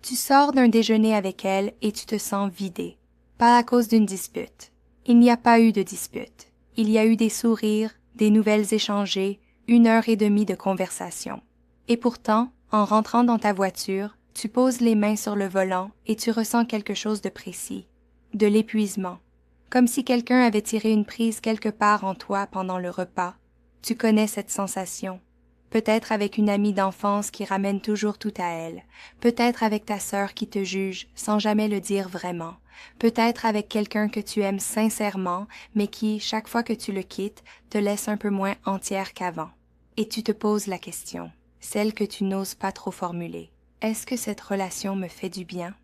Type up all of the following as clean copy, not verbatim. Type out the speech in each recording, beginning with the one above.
Tu sors d'un déjeuner avec elle et tu te sens vidé. Pas à cause d'une dispute. Il n'y a pas eu de dispute. Il y a eu des sourires, des nouvelles échangées, 1 heure et demie de conversation. Et pourtant, en rentrant dans ta voiture, tu poses les mains sur le volant et tu ressens quelque chose de précis, de l'épuisement. Comme si quelqu'un avait tiré une prise quelque part en toi pendant le repas. Tu connais cette sensation. Peut-être avec une amie d'enfance qui ramène toujours tout à elle. Peut-être avec ta sœur qui te juge sans jamais le dire vraiment. Peut-être avec quelqu'un que tu aimes sincèrement, mais qui, chaque fois que tu le quittes, te laisse un peu moins entière qu'avant. Et tu te poses la question, celle que tu n'oses pas trop formuler. Est-ce que cette relation me fait du bien?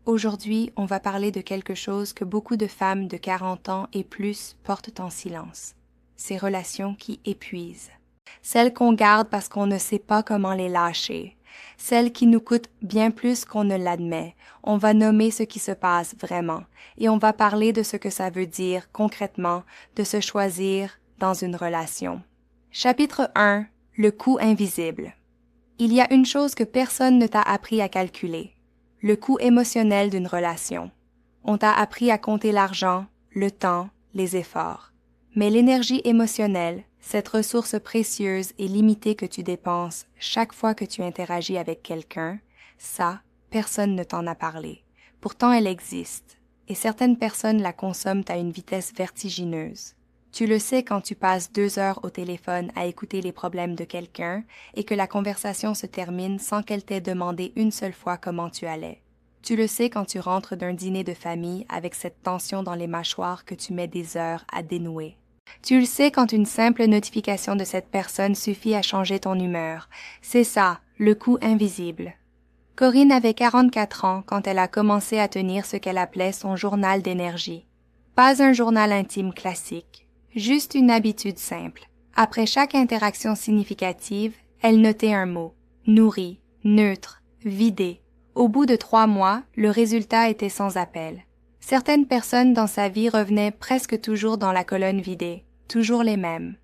Aujourd'hui, on va parler de quelque chose que beaucoup de femmes de 40 ans et plus portent en silence. Ces relations qui épuisent. Celles qu'on garde parce qu'on ne sait pas comment les lâcher. Celles qui nous coûtent bien plus qu'on ne l'admet. On va nommer ce qui se passe vraiment. Et on va parler de ce que ça veut dire concrètement de se choisir dans une relation. Chapitre 1. Le coût invisible. Il y a une chose que personne ne t'a appris à calculer. Le coût émotionnel d'une relation. On t'a appris à compter l'argent, le temps, les efforts. Mais l'énergie émotionnelle, cette ressource précieuse et limitée que tu dépenses chaque fois que tu interagis avec quelqu'un, ça, personne ne t'en a parlé. Pourtant, elle existe, et certaines personnes la consomment à une vitesse vertigineuse. Tu le sais quand tu passes 2 heures au téléphone à écouter les problèmes de quelqu'un et que la conversation se termine sans qu'elle t'ait demandé une seule fois comment tu allais. Tu le sais quand tu rentres d'un dîner de famille avec cette tension dans les mâchoires que tu mets des heures à dénouer. Tu le sais quand une simple notification de cette personne suffit à changer ton humeur. C'est ça, le coût invisible. Corinne avait 44 ans quand elle a commencé à tenir ce qu'elle appelait son journal d'énergie. Pas un journal intime classique, juste une habitude simple. Après chaque interaction significative, elle notait un mot. Nourri, neutre, vidé. Au bout de 3 mois, le résultat était sans appel. Certaines personnes dans sa vie revenaient presque toujours dans la colonne vidée, toujours les mêmes.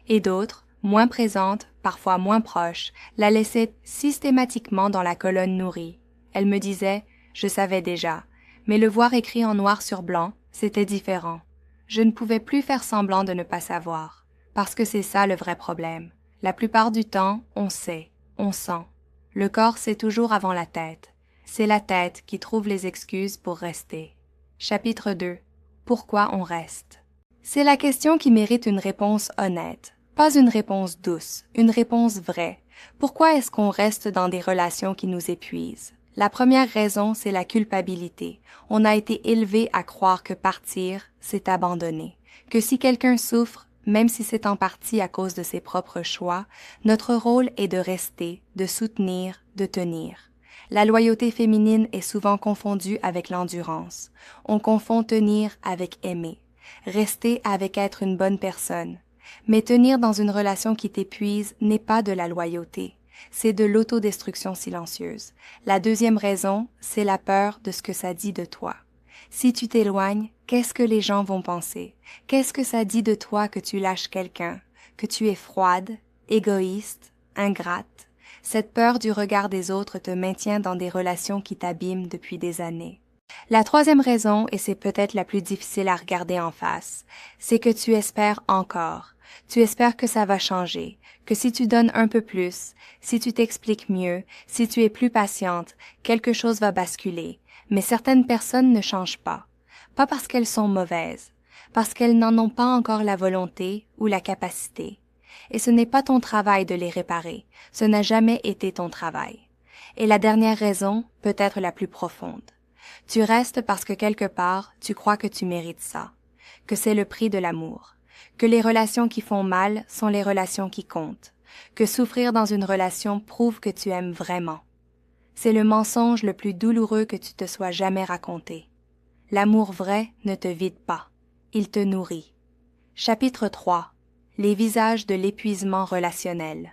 Et d'autres, moins présentes, parfois moins proches, la laissaient systématiquement dans la colonne nourrie. Elle me disait, je savais déjà, mais le voir écrit en noir sur blanc, c'était différent. Je ne pouvais plus faire semblant de ne pas savoir, parce que c'est ça le vrai problème. La plupart du temps, on sait, on sent. Le corps sait toujours avant la tête. C'est la tête qui trouve les excuses pour rester. Chapitre 2. Pourquoi on reste? C'est la question qui mérite une réponse honnête. Pas une réponse douce, une réponse vraie. Pourquoi est-ce qu'on reste dans des relations qui nous épuisent? La première raison, c'est la culpabilité. On a été élevé à croire que partir, c'est abandonner. Que si quelqu'un souffre, même si c'est en partie à cause de ses propres choix, notre rôle est de rester, de soutenir, de tenir. La loyauté féminine est souvent confondue avec l'endurance. On confond tenir avec aimer. Rester avec être une bonne personne. Mais tenir dans une relation qui t'épuise n'est pas de la loyauté. C'est de l'autodestruction silencieuse. La deuxième raison, c'est la peur de ce que ça dit de toi. Si tu t'éloignes, qu'est-ce que les gens vont penser? Qu'est-ce que ça dit de toi que tu lâches quelqu'un? Que tu es froide, égoïste, ingrate? Cette peur du regard des autres te maintient dans des relations qui t'abîment depuis des années. La troisième raison, et c'est peut-être la plus difficile à regarder en face, c'est que tu espères encore. Tu espères que ça va changer, que si tu donnes un peu plus, si tu t'expliques mieux, si tu es plus patiente, quelque chose va basculer. Mais certaines personnes ne changent pas. Pas parce qu'elles sont mauvaises, parce qu'elles n'en ont pas encore la volonté ou la capacité. Et ce n'est pas ton travail de les réparer, ce n'a jamais été ton travail. Et la dernière raison, peut-être la plus profonde. Tu restes parce que quelque part, tu crois que tu mérites ça, que c'est le prix de l'amour, que les relations qui font mal sont les relations qui comptent, que souffrir dans une relation prouve que tu aimes vraiment. C'est le mensonge le plus douloureux que tu te sois jamais raconté. L'amour vrai ne te vide pas, il te nourrit. Chapitre 3. Les visages de l'épuisement relationnel.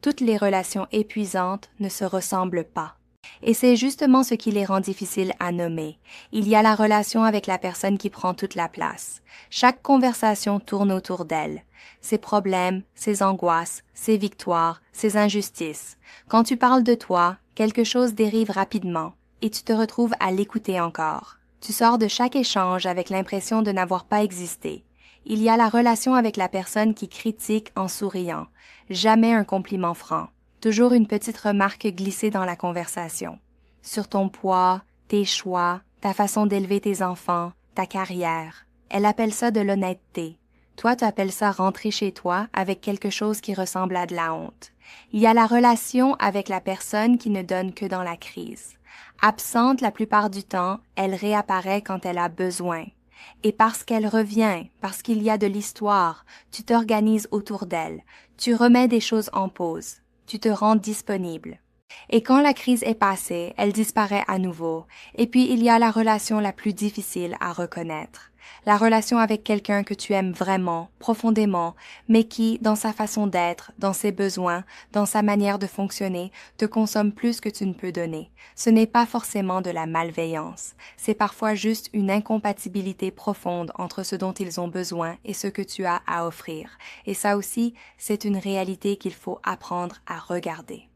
Toutes les relations épuisantes ne se ressemblent pas. Et c'est justement ce qui les rend difficiles à nommer. Il y a la relation avec la personne qui prend toute la place. Chaque conversation tourne autour d'elle. Ses problèmes, ses angoisses, ses victoires, ses injustices. Quand tu parles de toi, quelque chose dérive rapidement. et tu te retrouves à l'écouter encore. Tu sors de chaque échange avec l'impression de n'avoir pas existé. Il y a la relation avec la personne qui critique en souriant. Jamais un compliment franc. Toujours une petite remarque glissée dans la conversation. Sur ton poids, tes choix, ta façon d'élever tes enfants, ta carrière. Elle appelle ça de l'honnêteté. Toi, tu appelles ça rentrer chez toi avec quelque chose qui ressemble à de la honte. Il y a la relation avec la personne qui ne donne que dans la crise. Absente la plupart du temps, elle réapparaît quand elle a besoin. Et parce qu'elle revient, parce qu'il y a de l'histoire, tu t'organises autour d'elle, tu remets des choses en pause, tu te rends disponible. Et quand la crise est passée, elle disparaît à nouveau. Et puis il y a la relation la plus difficile à reconnaître. La relation avec quelqu'un que tu aimes vraiment, profondément, mais qui, dans sa façon d'être, dans ses besoins, dans sa manière de fonctionner, te consomme plus que tu ne peux donner. Ce n'est pas forcément de la malveillance. C'est parfois juste une incompatibilité profonde entre ce dont ils ont besoin et ce que tu as à offrir. Et ça aussi, c'est une réalité qu'il faut apprendre à regarder.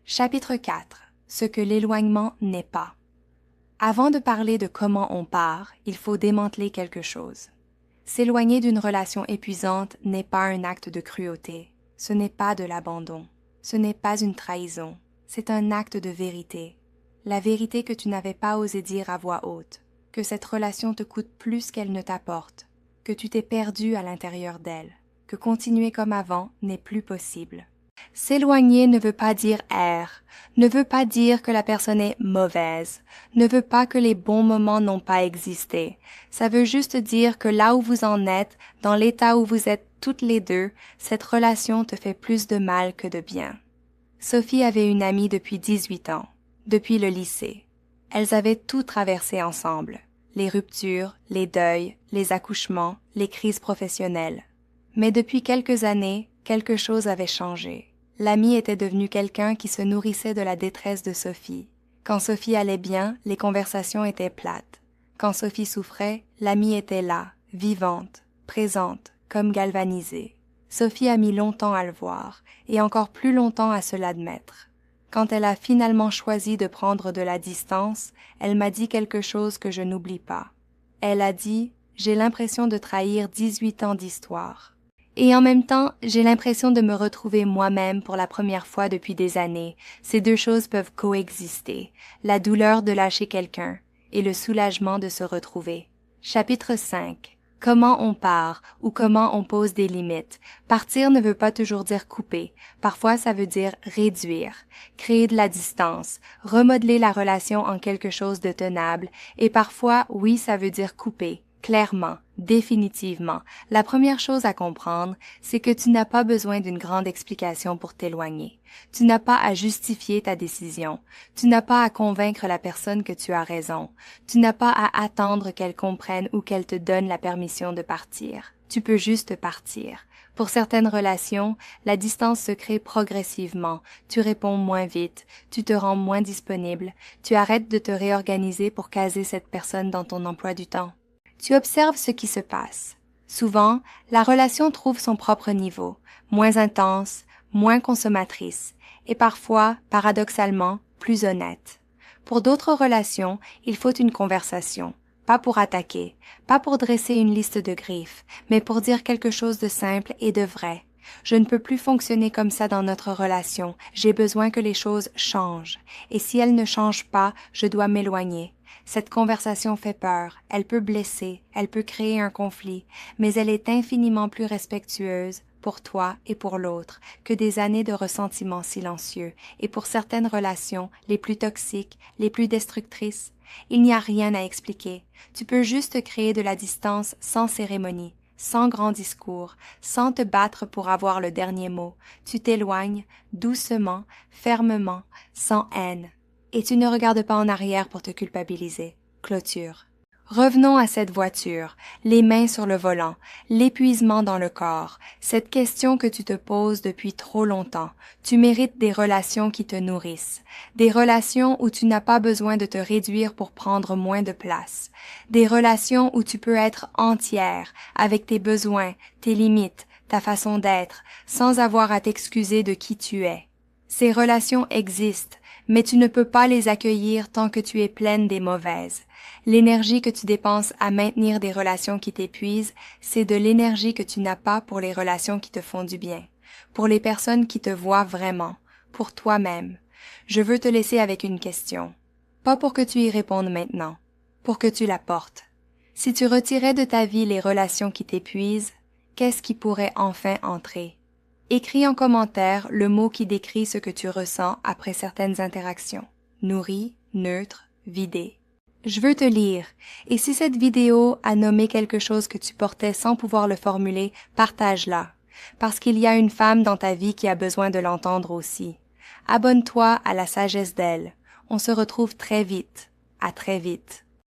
Chapitre 4. Ce que l'éloignement n'est pas. Avant de parler de comment on part, il faut démanteler quelque chose. S'éloigner d'une relation épuisante n'est pas un acte de cruauté. Ce n'est pas de l'abandon. Ce n'est pas une trahison. C'est un acte de vérité. La vérité que tu n'avais pas osé dire à voix haute. Que cette relation te coûte plus qu'elle ne t'apporte. Que tu t'es perdu à l'intérieur d'elle. Que continuer comme avant n'est plus possible. S'éloigner ne veut pas dire erre, ne veut pas dire que la personne est mauvaise, ne veut pas que les bons moments n'ont pas existé. Ça veut juste dire que là où vous en êtes, dans l'état où vous êtes toutes les deux, cette relation te fait plus de mal que de bien. Sophie avait une amie depuis 18 ans, depuis le lycée. Elles avaient tout traversé ensemble, les ruptures, les deuils, les accouchements, les crises professionnelles. Mais depuis quelques années, quelque chose avait changé. L'ami était devenu quelqu'un qui se nourrissait de la détresse de Sophie. Quand Sophie allait bien, les conversations étaient plates. Quand Sophie souffrait, l'amie était là, vivante, présente, comme galvanisée. Sophie a mis longtemps à le voir, et encore plus longtemps à se l'admettre. Quand elle a finalement choisi de prendre de la distance, elle m'a dit quelque chose que je n'oublie pas. Elle a dit « J'ai l'impression de trahir 18 ans d'histoire ». Et en même temps, j'ai l'impression de me retrouver moi-même pour la première fois depuis des années. Ces deux choses peuvent coexister. La douleur de lâcher quelqu'un et le soulagement de se retrouver. Chapitre 5. Comment on part ou comment on pose des limites. Partir ne veut pas toujours dire couper. Parfois, ça veut dire réduire, créer de la distance, remodeler la relation en quelque chose de tenable. Et parfois, oui, ça veut dire couper. Clairement, définitivement, la première chose à comprendre, c'est que tu n'as pas besoin d'une grande explication pour t'éloigner. Tu n'as pas à justifier ta décision. Tu n'as pas à convaincre la personne que tu as raison. Tu n'as pas à attendre qu'elle comprenne ou qu'elle te donne la permission de partir. Tu peux juste partir. Pour certaines relations, la distance se crée progressivement. Tu réponds moins vite, tu te rends moins disponible, tu arrêtes de te réorganiser pour caser cette personne dans ton emploi du temps. Tu observes ce qui se passe. Souvent, la relation trouve son propre niveau, moins intense, moins consommatrice, et parfois, paradoxalement, plus honnête. Pour d'autres relations, il faut une conversation, pas pour attaquer, pas pour dresser une liste de griefs, mais pour dire quelque chose de simple et de vrai. Je ne peux plus fonctionner comme ça dans notre relation, j'ai besoin que les choses changent, et si elles ne changent pas, je dois m'éloigner. Cette conversation fait peur, elle peut blesser, elle peut créer un conflit, mais elle est infiniment plus respectueuse pour toi et pour l'autre que des années de ressentiment silencieux, et pour certaines relations, les plus toxiques, les plus destructrices, il n'y a rien à expliquer. Tu peux juste créer de la distance sans cérémonie, sans grand discours, sans te battre pour avoir le dernier mot. Tu t'éloignes, doucement, fermement, sans haine. Et tu ne regardes pas en arrière pour te culpabiliser. Clôture. Revenons à cette voiture, les mains sur le volant, l'épuisement dans le corps, cette question que tu te poses depuis trop longtemps. Tu mérites des relations qui te nourrissent, des relations où tu n'as pas besoin de te réduire pour prendre moins de place, des relations où tu peux être entière, avec tes besoins, tes limites, ta façon d'être, sans avoir à t'excuser de qui tu es. Ces relations existent, Mais tu ne peux pas les accueillir tant que tu es pleine des mauvaises. L'énergie que tu dépenses à maintenir des relations qui t'épuisent, c'est de l'énergie que tu n'as pas pour les relations qui te font du bien, pour les personnes qui te voient vraiment, pour toi-même. Je veux te laisser avec une question. Pas pour que tu y répondes maintenant, pour que tu la portes. Si tu retirais de ta vie les relations qui t'épuisent, qu'est-ce qui pourrait enfin entrer? Écris en commentaire le mot qui décrit ce que tu ressens après certaines interactions. Nourri, neutre, vidé. Je veux te lire, et si cette vidéo a nommé quelque chose que tu portais sans pouvoir le formuler, partage-la, parce qu'il y a une femme dans ta vie qui a besoin de l'entendre aussi. Abonne-toi à la sagesse d'elle. On se retrouve très vite. À très vite.